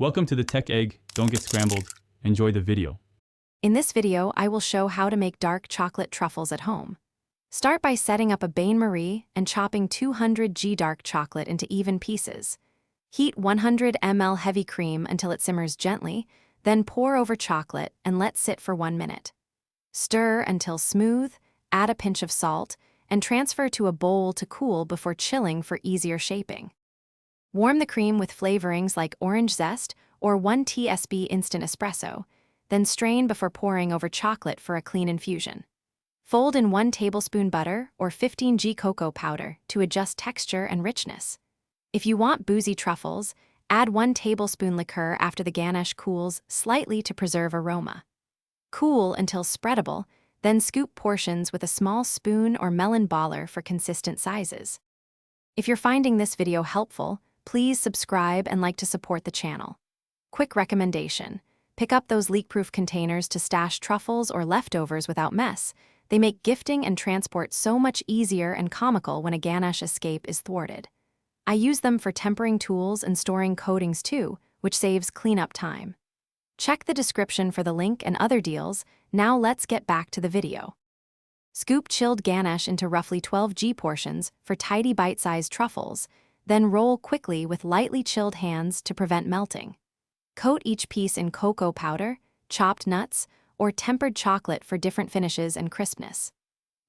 Welcome to the Tech Egg. Don't get scrambled. Enjoy the video. In this video, I will show how to make dark chocolate truffles at home. Start by setting up a bain-marie and chopping 200 g dark chocolate into even pieces. Heat 100 ml heavy cream until it simmers gently, then pour over chocolate and let sit for 1 minute. Stir until smooth, add a pinch of salt, and transfer to a bowl to cool before chilling for easier shaping. Warm the cream with flavorings like orange zest or 1 tsb instant espresso, then strain before pouring over chocolate for a clean infusion. Fold in 1 tablespoon butter or 15 g cocoa powder to adjust texture and richness. If you want boozy truffles, add 1 tablespoon liqueur after the ganache cools slightly to preserve aroma. Cool until spreadable, then scoop portions with a small spoon or melon baller for consistent sizes. If you're finding this video helpful, please subscribe and like to support the channel. Quick recommendation: pick up those leak-proof containers to stash truffles or leftovers without mess. They make gifting and transport so much easier and comical when a ganache escape is thwarted. I use them for tempering tools and storing coatings too, which saves cleanup time. Check the description for the link and other deals. Now let's get back to the video. Scoop chilled ganache into roughly 12 g portions for tidy bite-sized truffles, then roll quickly with lightly chilled hands to prevent melting. Coat each piece in cocoa powder, chopped nuts, or tempered chocolate for different finishes and crispness.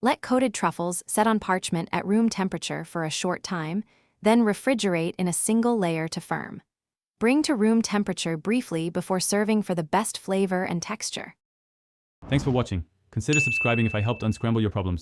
Let coated truffles set on parchment at room temperature for a short time, then refrigerate in a single layer to firm. Bring to room temperature briefly before serving for the best flavor and texture. Thanks for watching. Consider subscribing if I helped unscramble your problems.